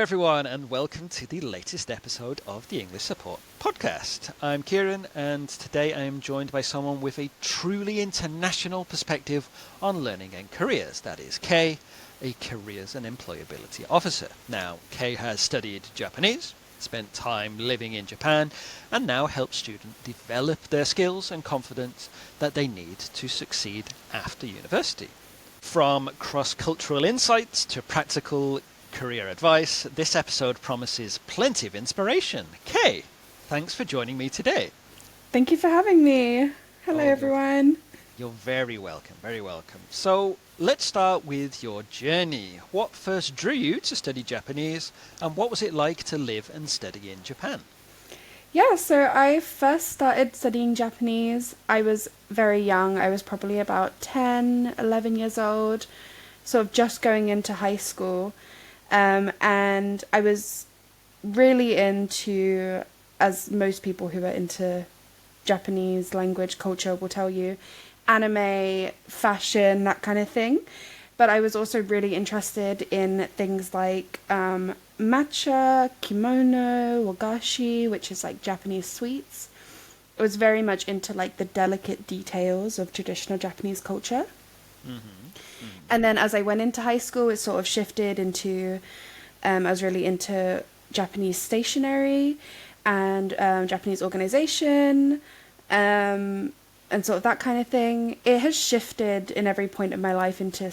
everyone, and welcome to the latest episode of the English Support Podcast. I'm Kieran, and today I am joined by someone with a truly international perspective on learning and careers. That is Kay, a Careers and Employability Officer. Now, Kay has studied Japanese, spent time living in Japan, and now helps students develop their skills and confidence that they need to succeed after university. From cross-cultural insights to practical career advice, this episode promises plenty of inspiration. Kay, thanks for joining me today. Thank you for having me. Hello, everyone. You're very welcome, very welcome. So let's start with your journey. What first drew you to study Japanese, and what was it like to live and study in Japan? Yeah, so I first started studying Japanese. I was very young. I was probably about 10, 11 years old, sort of just going into high school. And I was really into, as most people who are into Japanese language culture will tell you, anime, fashion, that kind of thing. But I was also really interested in things like matcha, kimono, wagashi, which is like Japanese sweets. I was very much into like the delicate details of traditional Japanese culture. And then as I went into high school, it sort of shifted into, I was really into Japanese stationery and Japanese organization and sort of that kind of thing. It has shifted in every point of my life into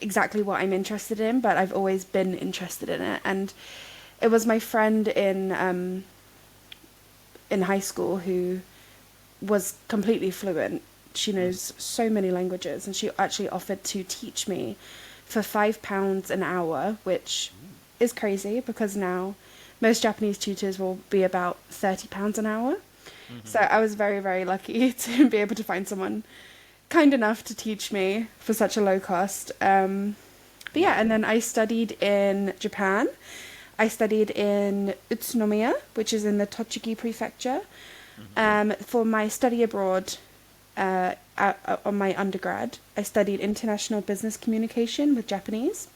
exactly what I'm interested in, but I've always been interested in it. And it was my friend in high school who was completely fluent. She knows so many languages, and she actually offered to teach me for £5 an hour, which is crazy because now most Japanese tutors will be about £30 an hour. So I was very, very lucky to be able to find someone kind enough to teach me for such a low cost. But yeah, and then I studied in Japan. I studied in Utsunomiya, which is in the Tochigi prefecture, for my study abroad. On my undergrad, I studied international business communication with Japanese.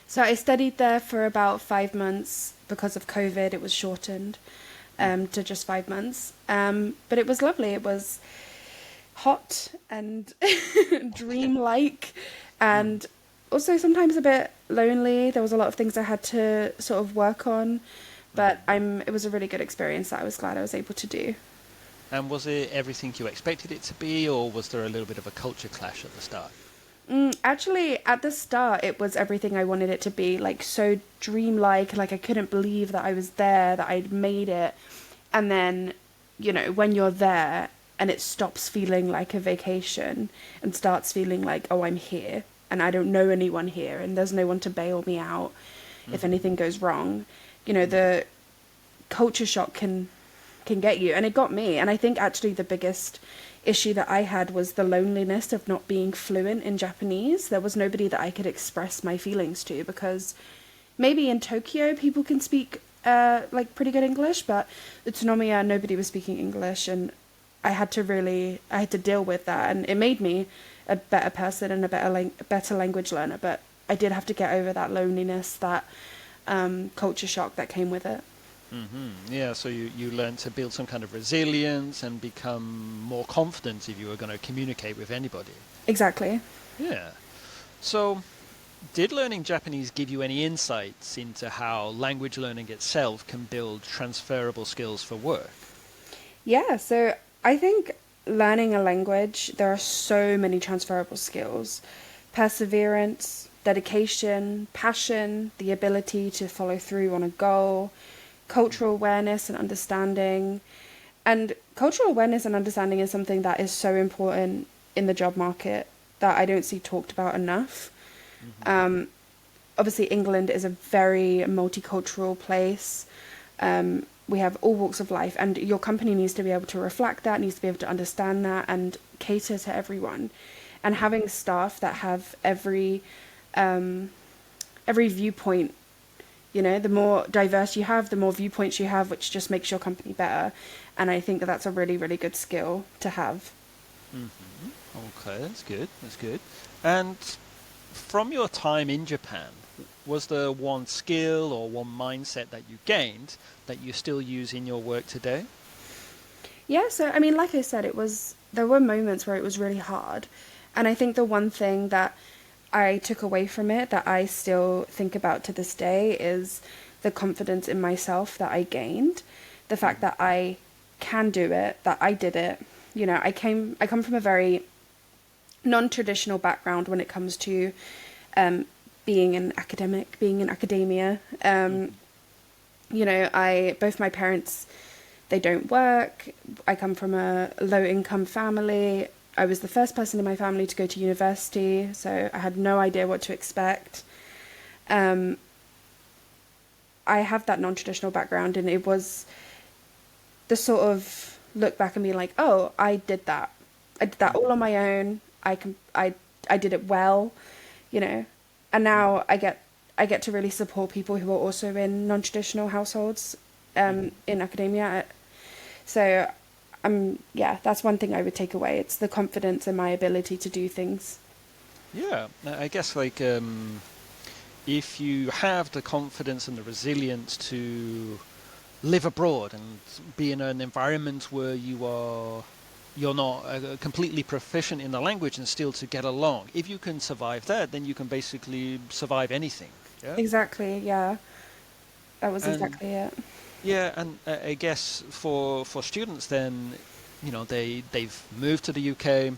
So I studied there for about 5 months. Because of COVID, it was shortened to just 5 months. But it was lovely. It was hot and dreamlike, and also sometimes a bit lonely. There was a lot of things I had to sort of work on, but it was a really good experience that I was glad I was able to do. And was it everything you expected it to be, or was there a little bit of a culture clash at the start? Actually, at the start, it was everything I wanted it to be, like so dreamlike, like I couldn't believe that I was there, that I'd made it. And then, you know, when you're there and it stops feeling like a vacation and starts feeling like, oh, I'm here and I don't know anyone here and there's no one to bail me out if anything goes wrong. You know, the culture shock can get you, and it got me. And I think actually the biggest issue that I had was the loneliness of not being fluent in Japanese. There was nobody that I could express my feelings to, because maybe in Tokyo people can speak like pretty good English, but Utsunomiya nobody was speaking English, and I had to deal with that, and it made me a better person and a better language learner. But I did have to get over that loneliness, that culture shock that came with it. Yeah, so you learned to build some kind of resilience and become more confident if you were going to communicate with anybody. Exactly. Yeah. So did learning Japanese give you any insights into how language learning itself can build transferable skills for work? Yeah, so I think learning a language, there are so many transferable skills. Perseverance, dedication, passion, the ability to follow through on a goal, cultural awareness and understanding. And cultural awareness and understanding is something that is so important in the job market that I don't see talked about enough. Obviously, England is a very multicultural place. We have all walks of life, and your company needs to be able to reflect that, needs to be able to understand that and cater to everyone. And having staff that have every viewpoint, you know, the more diverse you have, the more viewpoints you have, which just makes your company better. And I think that that's a really, really good skill to have. Okay, that's good. And from your time in Japan, Was there one skill or one mindset that you gained that you still use in your work today? Yeah, so I mean, like I said, there were moments where it was really hard. And I think the one thing that I took away from it that I still think about to this day is the confidence in myself that I gained. The fact that I can do it, that I did it. You know, I come from a very non-traditional background when it comes to um, being an academic, being in academia. You know, both my parents, they don't work. I come from a low income family. I was the first person in my family to go to university, so I had no idea what to expect. Um, I have that non-traditional background, and it was the sort of look back and be like, oh, I did that. I did that all on my own. I did it well, you know. And now I get to really support people who are also in non-traditional households in academia. So yeah, that's one thing I would take away. It's the confidence in my ability to do things. Yeah, I guess like if you have the confidence and the resilience to live abroad and be in an environment where you're not completely proficient in the language and still to get along. If you can survive that, then you can basically survive anything. Yeah. Exactly, yeah. That was And exactly it. yeah, and I guess for students, then they've moved to the UK.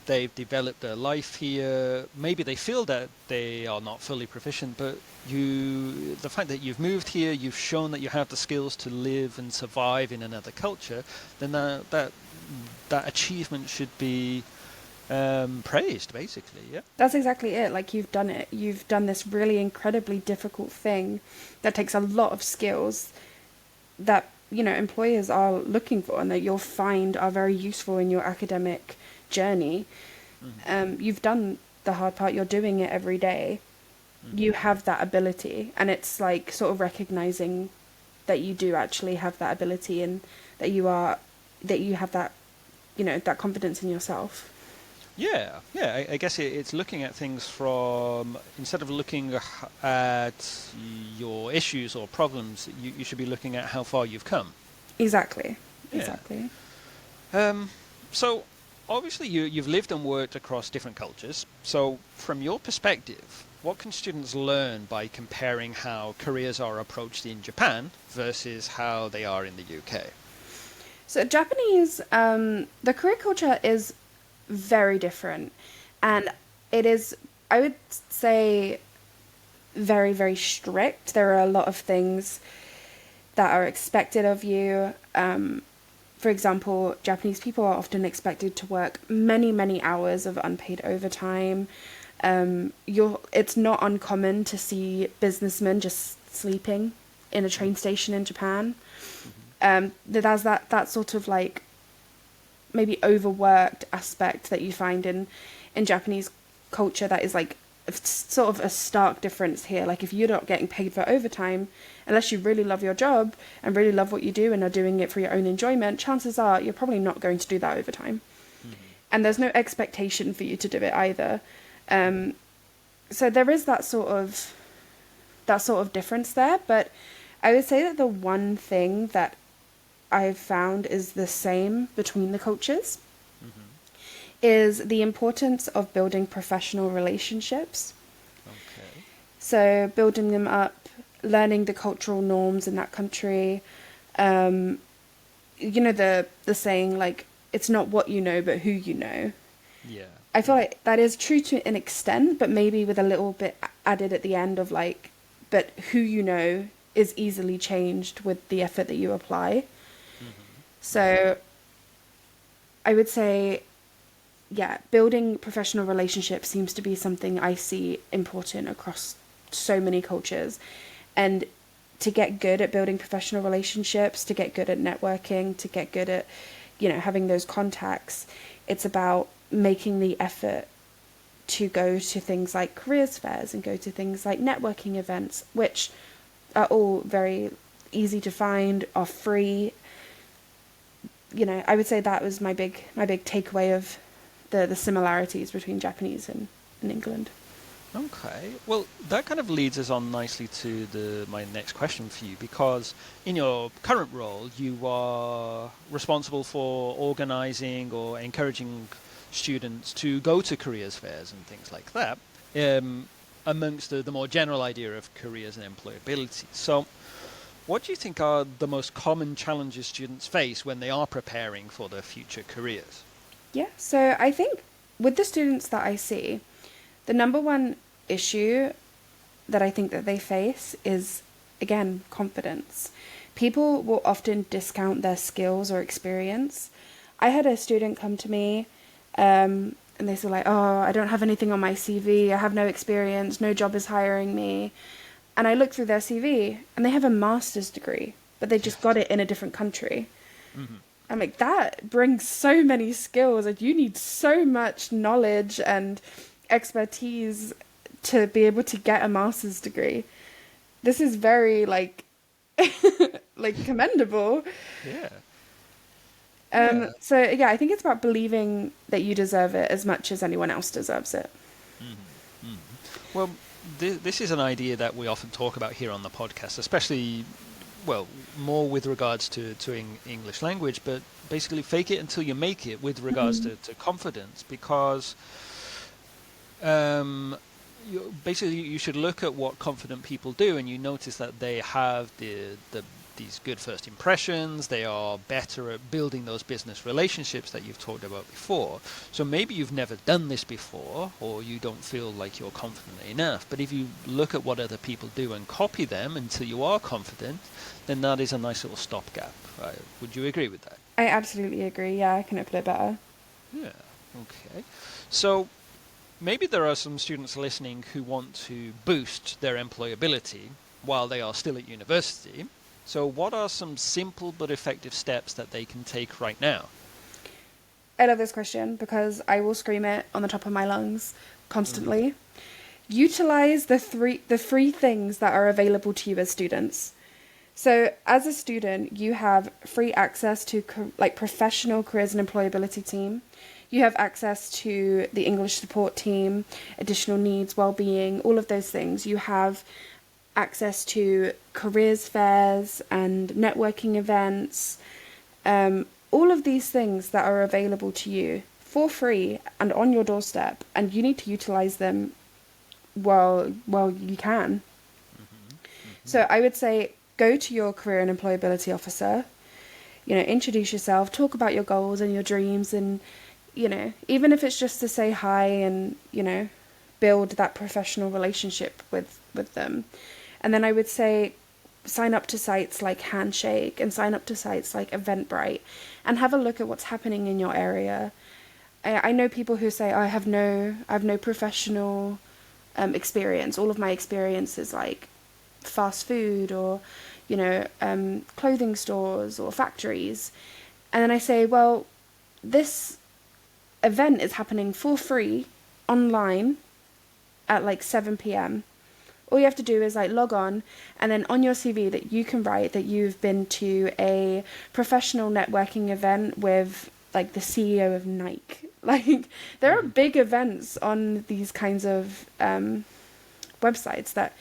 They've developed their life here. Maybe they feel that they are not fully proficient, but the fact that you've moved here, you've shown that you have the skills to live and survive in another culture, then that achievement should be praised, basically. Yeah. That's exactly it. Like, you've done it. You've done this really incredibly difficult thing that takes a lot of skills that, you know, employers are looking for and that you'll find are very useful in your academic journey. You've done the hard part. You're doing it every day. You have that ability, and it's like sort of recognizing that you do actually have that ability, and that you have that, you know, that confidence in yourself. Yeah, yeah. I guess it's looking at things from instead of looking at your issues or problems, you should be looking at how far you've come. Exactly. Yeah. Exactly. So obviously you've lived and worked across different cultures. So from your perspective, what can students learn by comparing how careers are approached in Japan versus how they are in the UK? So Japanese, the career culture is very different, and it is, I would say, very, very strict. There are a lot of things that are expected of you. For example, Japanese people are often expected to work many, many hours of unpaid overtime. It's not uncommon to see businessmen just sleeping in a train station in Japan. There's that sort of like maybe overworked aspect that you find in Japanese culture that is like sort of a stark difference here. Like, if you're not getting paid for overtime, unless you really love your job and really love what you do and are doing it for your own enjoyment, chances are you're probably not going to do that overtime. And there's no expectation for you to do it either. So there is that sort of difference there. But I would say that the one thing that I've found is the same between the cultures is the importance of building professional relationships. Okay. So building them up, learning the cultural norms in that country. You know, the saying, like, it's not what you know, but who you know. Yeah. I feel like that is true to an extent, but maybe with a little bit added at the end of like, but who you know is easily changed with the effort that you apply. So I would say, yeah, building professional relationships seems to be something I see important across so many cultures. And to get good at building professional relationships, to get good at networking, to get good at, you know, having those contacts, it's about making the effort to go to things like careers fairs and go to things like networking events, which are all very easy to find, are free. You know, I would say that was my big takeaway of the similarities between Japanese and England. Okay. Well, that kind of leads us on nicely to my next question for you, because in your current role, you are responsible for organizing or encouraging students to go to careers fairs and things like that, um, amongst the more general idea of careers and employability. So, what do you think are the most common challenges students face when they are preparing for their future careers? Yeah, so I think with the students that I see, the number one issue that I think that they face is, again, confidence. People will often discount their skills or experience. I had a student come to me, and they said like, "Oh, I don't have anything on my CV. I have no experience. No job is hiring me." And I looked through their CV, and they have a master's degree, but they just got it in a different country. Hmm. I'm like, that brings so many skills, and you need so much knowledge and expertise to be able to get a master's degree. This is very like commendable. Yeah. Yeah. So yeah, I think it's about believing that you deserve it as much as anyone else deserves it. Hmm. Well, this is an idea that we often talk about here on the podcast, especially, well, more with regards to English language, but basically fake it until you make it with regards Mm-hmm. to confidence, because um, basically you should look at what confident people do, and you notice that they have these good first impressions. They are better at building those business relationships that you've talked about before. So maybe you've never done this before, or you don't feel like you're confident enough. But if you look at what other people do and copy them until you are confident, then that is a nice little stopgap. Would you agree with that? I absolutely agree. Yeah, I couldn't put it better. Yeah. Okay. So maybe there are some students listening who want to boost their employability while they are still at university. So what are some simple but effective steps that they can take right now? I love this question because I will scream it on the top of my lungs Hmm. constantly. Utilize the free things that are available to you as students. So, as a student, you have free access to like professional careers and employability team. You have access to the English support team, additional needs, well-being, all of those things. You have access to careers fairs and networking events. All of these things that are available to you for free and on your doorstep, and you need to utilize them while you can. Hmm. Hmm. So I would say go to your career and employability officer, introduce yourself, talk about your goals and your dreams, and, even if it's just to say hi and, build that professional relationship with them. And then I would say sign up to sites like Handshake and sign up to sites like Eventbrite and have a look at what's happening in your area. I know people who say, I have no professional experience. All of my experience is like fast food or, clothing stores or factories. And then I say, well, this event is happening for free online at like 7 p.m. All you have to do is like log on, and then on your CV that you can write that you've been to a professional networking event with like the CEO of Nike. Like there are Hmm. big events on these kinds of websites that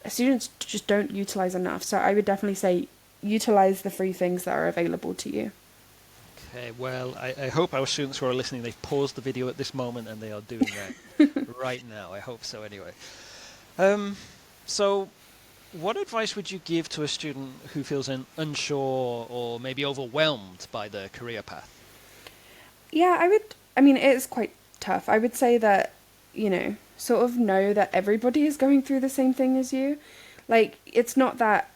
students just don't utilize enough. So I would definitely say utilize the free things that are available to you. Okay, well, I hope our students who are listening, they've paused the video at this moment and they are doing that right now. I hope so anyway. Um, so what advice would you give to a student who feels unsure or maybe overwhelmed by their career path? Yeah, I mean, it is quite tough. I would say that, sort of know that everybody is going through the same thing as you. Like, it's not that,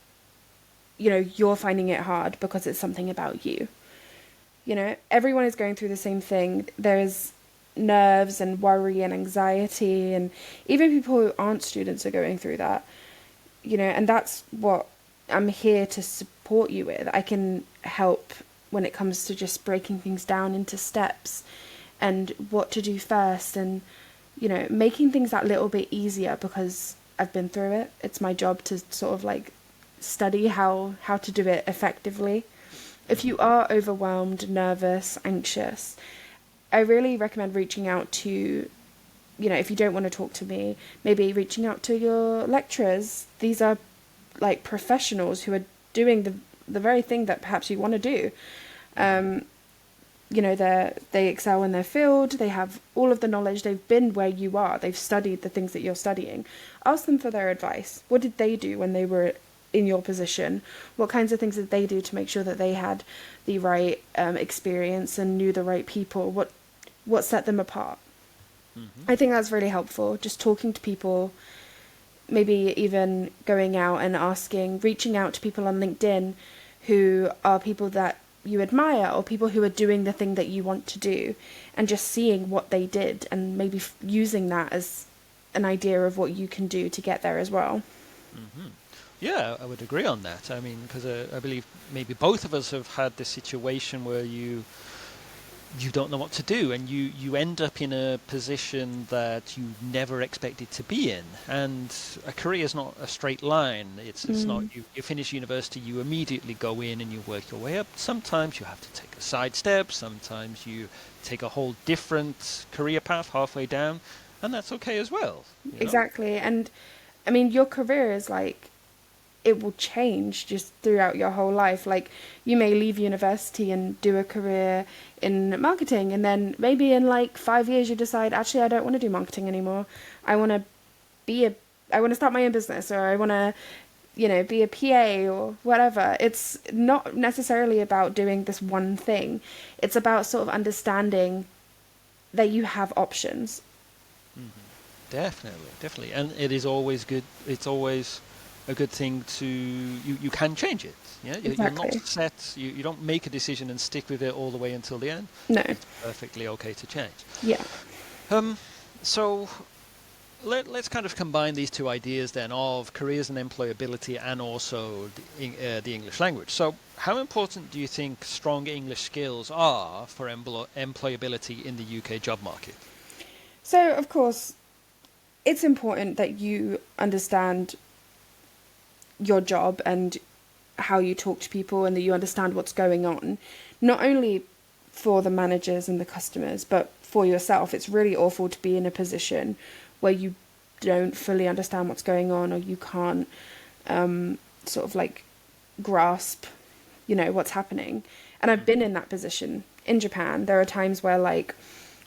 you're finding it hard because it's something about you. Everyone is going through the same thing. There's nerves and worry and anxiety, and even people who aren't students are going through that. And that's what I'm here to support you with. I can help when it comes to just breaking things down into steps and what to do first, and making things that little bit easier because I've been through it. It's my job to sort of like study how to do it effectively. If you Hmm. are overwhelmed, nervous, anxious, I really recommend reaching out to if you don't want to talk to me, maybe reaching out to your lecturers. These are like professionals who are doing the very thing that perhaps you want to do. They excel in their field, they have all of the knowledge, they've been where you are, they've studied the things that you're studying. Ask them for their advice. What did they do when they were in your position? What kinds of things did they do to make sure that they had the right experience and knew the right people? What set them apart? I think that's really helpful, just talking to people, maybe even going out and reaching out to people on LinkedIn who are people that you admire, or people who are doing the thing that you want to do, and just seeing what they did and maybe using that as an idea of what you can do to get there as well. Yeah, I would agree on that. I mean, because I believe maybe both of us have had this situation where you don't know what to do, and you end up in a position that you never expected to be in. And a career is not a straight line. It's not you finish university, you immediately go in and you work your way up. Sometimes you have to take a side step, sometimes you take a whole different career path halfway down, and that's okay as well. Exactly. And I mean, your career is like, it will change just throughout your whole life. Like, you may leave university and do a career in marketing, and then maybe in like 5 years you decide, actually, I don't want to do marketing anymore. I want to start my own business, or I want to, be a PA or whatever. It's not necessarily about doing this one thing. It's about sort of understanding that you have options. Definitely. And it is always good. It's always a good thing to you can change it. Yeah, Exactly. You're not set. You don't make a decision and stick with it all the way until the end. No. It's perfectly okay to change. Yeah. So let's kind of combine these two ideas then of careers and employability, and also the English language. So how important do you think strong English skills are for employability in the UK job market? So, of course, it's important that you understand your job and how you talk to people, and that you understand what's going on, not only for the managers and the customers, but for yourself. It's really awful to be in a position where you don't fully understand what's going on, or you can't sort of like grasp, what's happening. And I've been in that position in Japan. There are times where, like,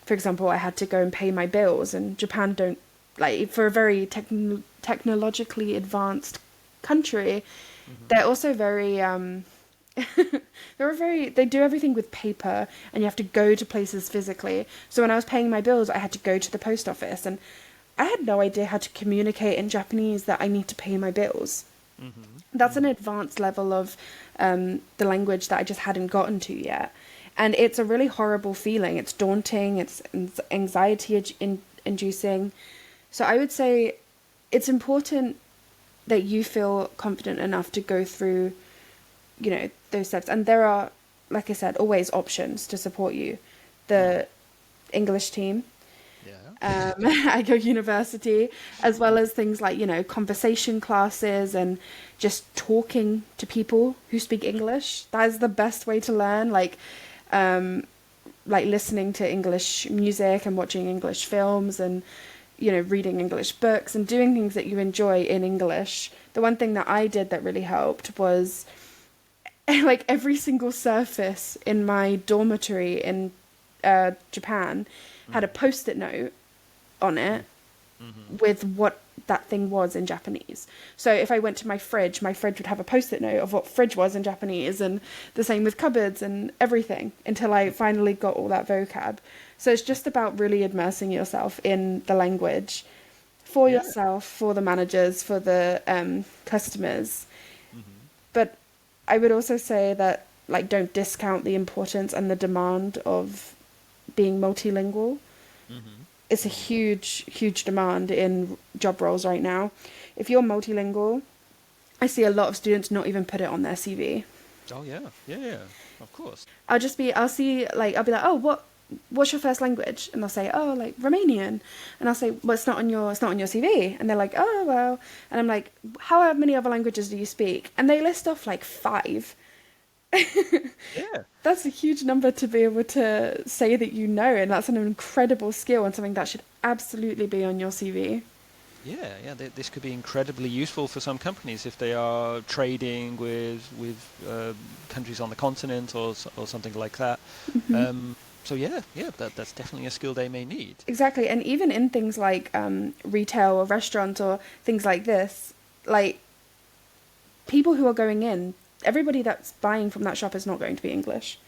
for example, I had to go and pay my bills, and Japan don't, like, for a very technologically advanced country, they're also very they do everything with paper, and you have to go to places physically. So when I was paying my bills, I had to go to the post office, and I had no idea how to communicate in Japanese that I need to pay my bills. That's an advanced level of the language that I just hadn't gotten to yet, and it's a really horrible feeling. It's daunting, it's anxiety inducing. So I would say it's important that you feel confident enough to go through, those steps. And there are, like I said, always options to support you. The English team at your university, as well as things like, conversation classes and just talking to people who speak English. That is the best way to learn. Like listening to English music and watching English films, and reading English books and doing things that you enjoy in English. The one thing that I did that really helped was, like, every single surface in my dormitory in Japan had a post-it note on it with what that thing was in Japanese. So if I went to my fridge would have a post-it note of what fridge was in Japanese, and the same with cupboards and everything, until I finally got all that vocab. So it's just about really immersing yourself in the language for yourself, for the managers, for the customers. But I would also say that, like, don't discount the importance and the demand of being multilingual. It's a huge, huge demand in job roles right now. If you're multilingual, I see a lot of students not even put it on their CV. Oh yeah, of course. I'll be like, oh, what's your first language? And they'll say, oh, like Romanian. And I'll say, well, it's not on your CV. And they're like, oh, well. And I'm like, how many other languages do you speak? And they list off like 5. Yeah. That's a huge number to be able to say that, and that's an incredible skill, and something that should absolutely be on your CV. Yeah. This could be incredibly useful for some companies if they are trading with countries on the continent or something like that. Hmm. So yeah, that's definitely a skill they may need. Exactly. And even in things like retail or restaurants or things like this, like people who are going in, everybody that's buying from that shop is not going to be English.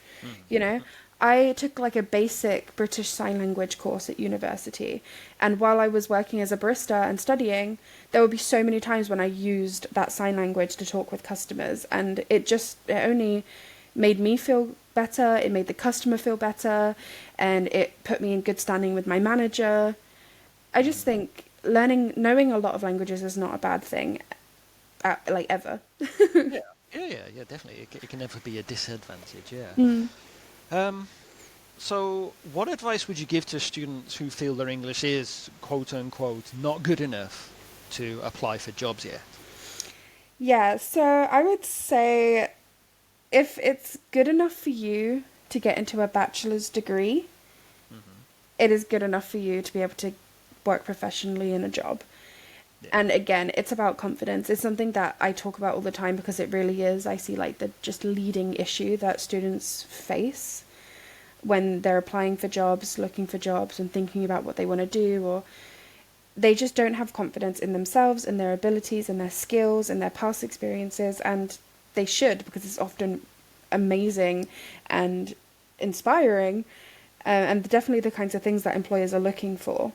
You know, Mm-hmm. I took like a basic British Sign Language course at university, and while I was working as a barista and studying, there would be so many times when I used that sign language to talk with customers, and it only made me feel better, it made the customer feel better, and it put me in good standing with my manager. I just Mm. think knowing a lot of languages is not a bad thing, like ever. Yeah, yeah, definitely. It can never be a disadvantage. Yeah. Mm. Um, so, what advice would you give to students who feel their English is quote unquote not good enough to apply for jobs yet? Yeah, so I would say if it's good enough for you to get into a bachelor's degree, Hmm. it is good enough for you to be able to work professionally in a job. Yeah. And again, it's about confidence. It's something that I talk about all the time because it really is. I see like the just leading issue that students face when they're applying for jobs, looking for jobs, and thinking about what they want to do, or they just don't have confidence in themselves and their abilities and their skills and their past experiences, and they should, because it's often amazing and inspiring, and definitely the kinds of things that employers are looking for.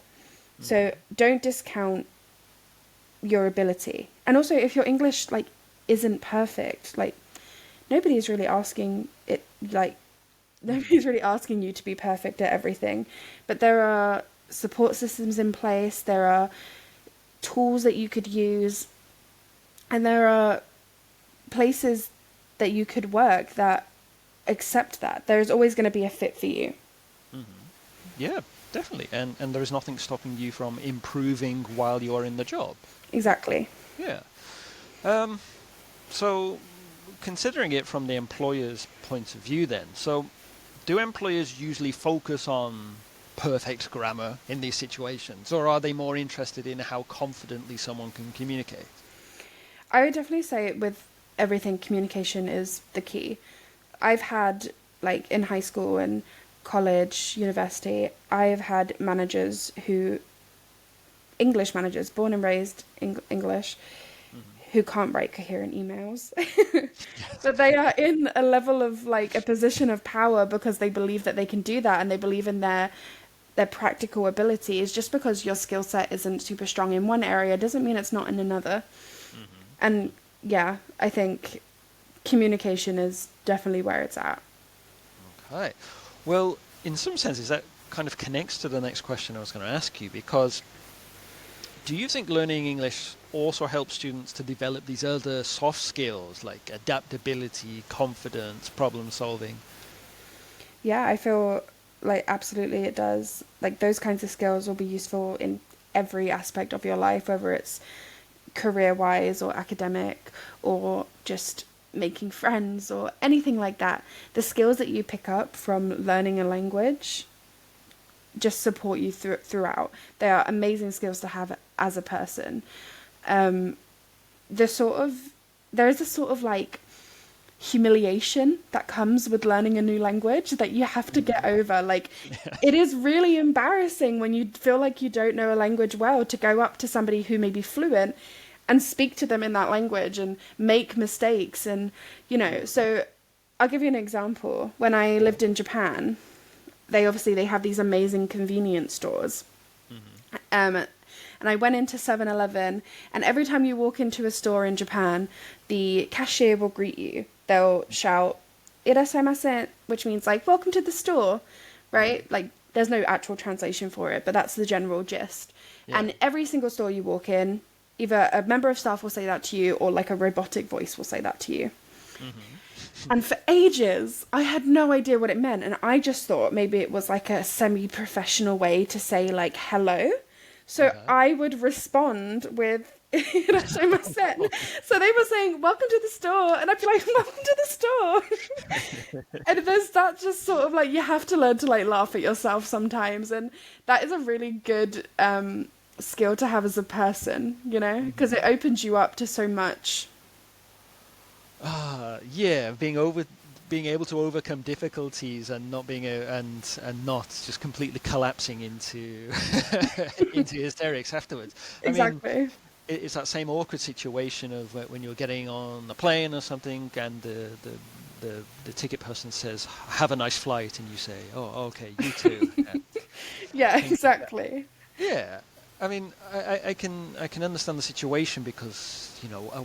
So Hmm. don't discount your ability. And also, if your English like isn't perfect, like nobody's really asking it, like Hmm. nobody's really asking you to be perfect at everything, but there are support systems in place, there are tools that you could use, and there are places that you could work that accept that. There's always going to be a fit for you. Hmm. Yeah, definitely. And there is nothing stopping you from improving while you are in the job. Exactly. Yeah. Um, so, considering it from the employer's point of view, then, so do employers usually focus on perfect grammar in these situations, or are they more interested in how confidently someone can communicate? I would definitely say with everything, communication is the key. I've had, like, in high school and college, university, I've had managers who, English managers, born and raised English, Hmm. who can't write coherent emails. Yes. But they are in a level of, like, a position of power because they believe that they can do that, and they believe in their practical abilities. Just because your skill set isn't super strong in one area doesn't mean it's not in another. Hmm. And yeah, I think communication is definitely where it's at. Okay. Well, in some senses, that kind of connects to the next question I was going to ask you, because do you think learning English also helps students to develop these other soft skills like adaptability, confidence, problem solving? Yeah, I feel like absolutely it does. Like those kinds of skills will be useful in every aspect of your life, whether it's career wise or academic or just making friends or anything like that. The skills that you pick up from learning a language just support you throughout. They are amazing skills to have as a person. Um, the sort of there is a sort of like humiliation that comes with learning a new language that you have to get Hmm. over. Like, it Yes. is really embarrassing when you feel like you don't know a language well to go up to somebody who may be fluent and speak to them in that language and make mistakes. And, Hmm. so I'll give you an example. When I Yeah. lived in Japan, they have these amazing convenience stores. Hmm. Um, and I went into 7-Eleven, and every time you walk into a store in Japan, the cashier will greet you. They'll shout, "Irasaimasen," which means like, "Welcome to the store," right? Hmm. Like, there's no actual translation for it, but that's the general gist. Yeah. And every single store you walk in, either a member of staff will say that to you, or like a robotic voice will say that to you. Hmm. And for ages, I had no idea what it meant. And I just thought maybe it was like a semi professional way to say, like, hello. So Uh-huh. I would respond with and I show my set. So they were saying, "Welcome to the store," and I'd be like, "Welcome to the store." And there's that just sort of like you have to learn to like laugh at yourself sometimes, and that is a really good skill to have as a person, you know, because it opens you up to so much. Yeah, being able to overcome difficulties and not being and not just completely collapsing into into hysterics afterwards. I mean, Exactly. it's that same awkward situation of when you're getting on a plane or something, and the ticket person says, "Have a nice flight," and you say, "Oh, okay, you too." And Yeah, things like that. exactly. Yeah, I mean, I can understand the situation because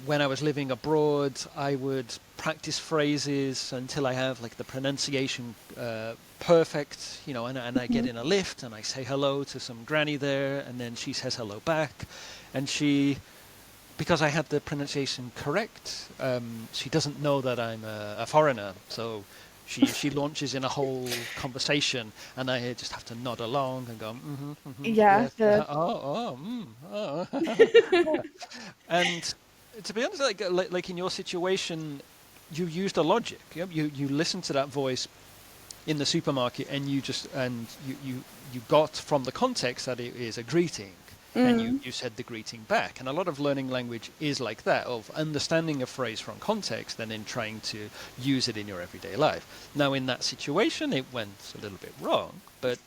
when I was living abroad, I would practice phrases until I have like the pronunciation perfect, and I get Mhm. in a lift and I say hello to some granny there, and then she says hello back, and because I had the pronunciation correct, she doesn't know that I'm a foreigner, so she launches in a whole conversation, and I just have to nod along and go, Yeah, yes, the oh. And to be honest, like in your situation, you used a logic. You listened to that voice in the supermarket, and you got from the context that it is a greeting, and mm, you said the greeting back. And a lot of learning language is like that, of understanding a phrase from context and then trying to use it in your everyday life. Now, in that situation, it went a little bit wrong, but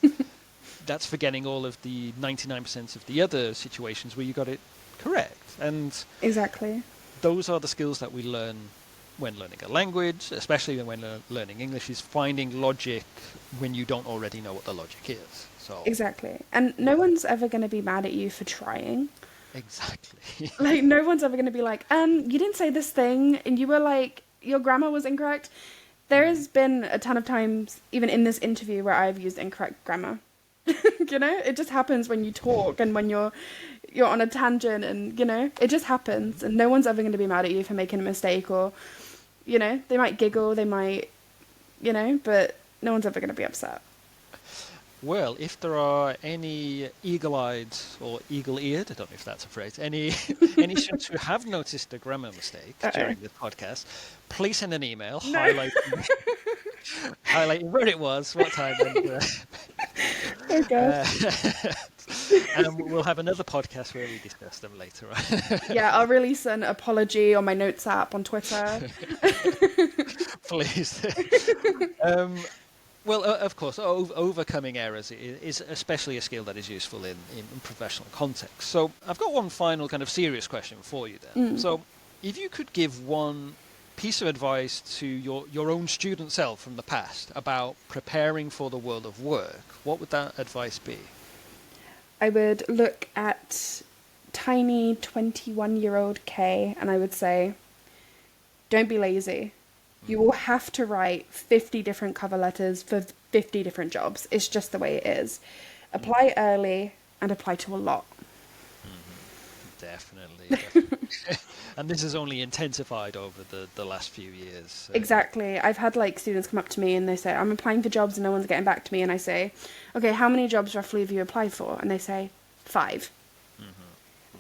that's forgetting all of the 99% of the other situations where you got it correct. And exactly. those are the skills that we learn when learning a language, especially when learning English, is finding logic when you don't already know what the logic is. So, Exactly. And no yeah, one's ever going to be mad at you for trying. exactly. Like, no one's ever going to be like, you didn't say this thing, and you were like, your grammar was incorrect. There Mm. has been a ton of times, even in this interview, where I've used incorrect grammar. You know, it just happens when you talk and when you're on a tangent, and it just happens, and no one's ever going to be mad at you for making a mistake, or they might giggle, they might, but no one's ever going to be upset. Well, if there are any eagle-eyed or eagle-eared, I don't know if that's a phrase, any any students who have noticed a grammar mistake Uh-oh. during this podcast, please send an email No. highlighting where it was, what time, Oh gosh. uh, and we'll have another podcast where we discuss them later on. Yeah, I'll release an apology on my notes app on Twitter. Please. um, well, of course, overcoming errors is especially a skill that is useful in professional context. So I've got one final kind of serious question for you then. Mm. So if you could give one piece of advice to your own student self from the past about preparing for the world of work, what would that advice be? I would look at tiny 21-year-old Kay and I would say, don't be lazy. You will have to write 50 different cover letters for 50 different jobs. It's just the way it is. Mm-hmm. Apply early and apply to a lot. Definitely, definitely. And this has only intensified over the last few years. So. Exactly. I've had like students come up to me and they say, I'm applying for jobs and no one's getting back to me. And I say, okay, how many jobs roughly have you applied for? And they say, 5.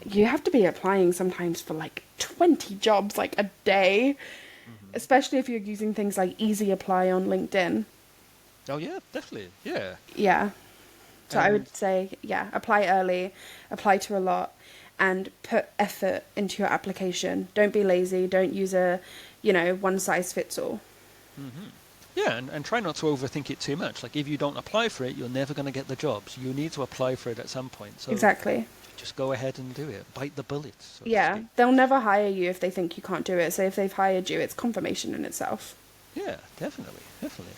You have to be applying sometimes for like 20 jobs like a day, Mm-hmm. especially if you're using things like Easy Apply on LinkedIn. Oh yeah, definitely, yeah. Yeah. So I And would say, yeah, apply early, apply to a lot, and put effort into your application. Don't be lazy. Don't use a, one size fits all. yeah, and try not to overthink it too much. Like if you don't apply for it, you're never going to get the jobs. You need to apply for it at some point. So Exactly. just go ahead and do it. Bite the bullet, so to Yeah, speak. they'll never hire you if they think you can't do it. So if they've hired you, it's confirmation in itself. Yeah, definitely, definitely.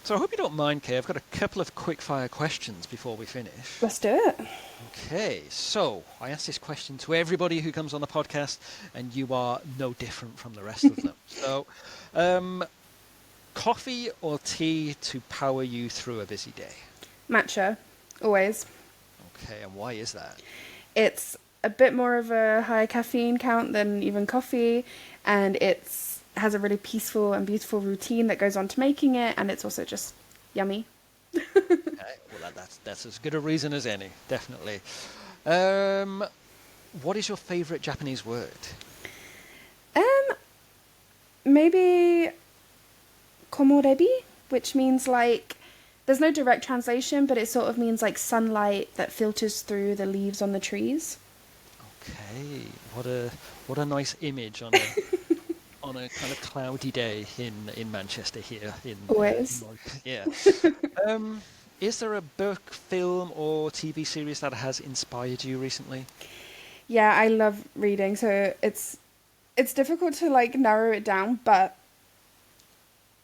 So I hope you don't mind, Kay. I've got a couple of quick fire questions before we finish. Let's do it. Okay, so I ask this question to everybody who comes on the podcast, and you are no different from the rest of them. So, coffee or tea to power you through a busy day? Matcha, always. Okay, and why is that? It's a bit more of a high caffeine count than even coffee, and it's has a really peaceful and beautiful routine that goes on to making it, and it's also just yummy. Well, that's as good a reason as any, definitely. Um, what is your favourite Japanese word? Maybe komorebi, which means like, there's no direct translation, but it sort of means like sunlight that filters through the leaves on the trees. Okay, what a nice image on a kind of cloudy day in Manchester here in Always. Yeah. Um, is there a book, film, or TV series that has inspired you recently? Yeah, I love reading, so it's difficult to like narrow it down, but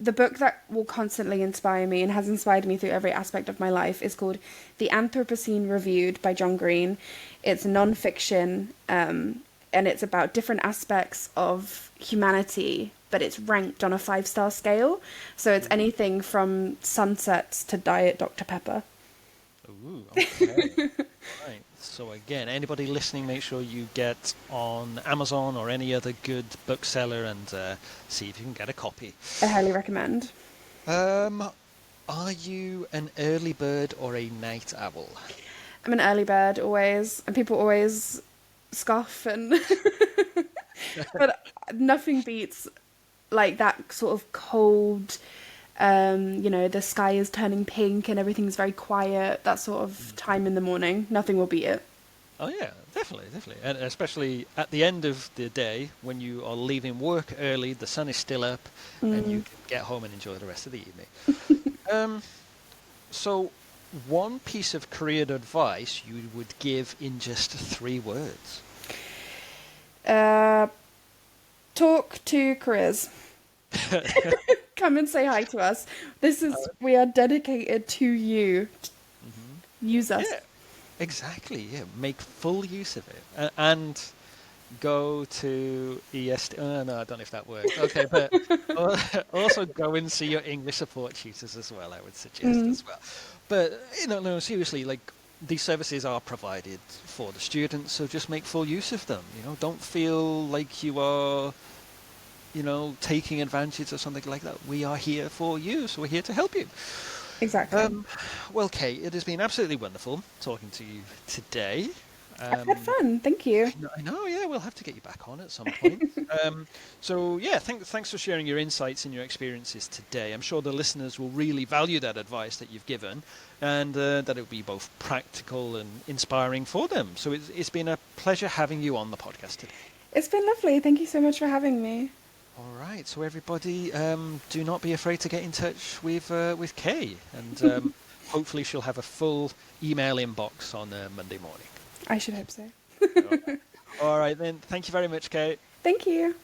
the book that will constantly inspire me and has inspired me through every aspect of my life is called The Anthropocene Reviewed by John Green. It's non-fiction, and it's about different aspects of humanity, but it's ranked on a 5-star scale. So it's anything from sunsets to Diet Dr. Pepper. Ooh, okay. Right. So again, anybody listening, make sure you get on Amazon or any other good bookseller and see if you can get a copy. I highly recommend. Um, are you an early bird or a night owl? I'm an early bird always, and people always scoff and but nothing beats like that sort of cold, the sky is turning pink and everything's very quiet, that sort of time in the morning. Nothing will beat it. Oh yeah, definitely, definitely, and especially at the end of the day when you are leaving work early, the sun is still up, and you can get home and enjoy the rest of the evening. So, one piece of career advice you would give in just 3 words. Talk to Careers. Come and say hi to us. We are dedicated to you. Use us. Yeah, exactly. Yeah, make full use of it, and go to EST. Oh, no, I don't know if that works. Okay, but also go and see your English support tutors as well. I would suggest as well. But no, seriously, like these services are provided for the students, so just make full use of them. Don't feel like you are, taking advantage or something like that. We are here for you, so we're here to help you. Exactly. Well, Kate, it has been absolutely wonderful talking to you today. I've had fun. Thank you. I know, yeah, we'll have to get you back on at some point. So, yeah, thanks for sharing your insights and your experiences today. I'm sure the listeners will really value that advice that you've given, and that it will be both practical and inspiring for them. So it's been a pleasure having you on the podcast today. It's been lovely. Thank you so much for having me. All right, so everybody, do not be afraid to get in touch with Kay, and hopefully she'll have a full email inbox on Monday morning. I should hope so. All right, then. Thank you very much, Kate. Thank you.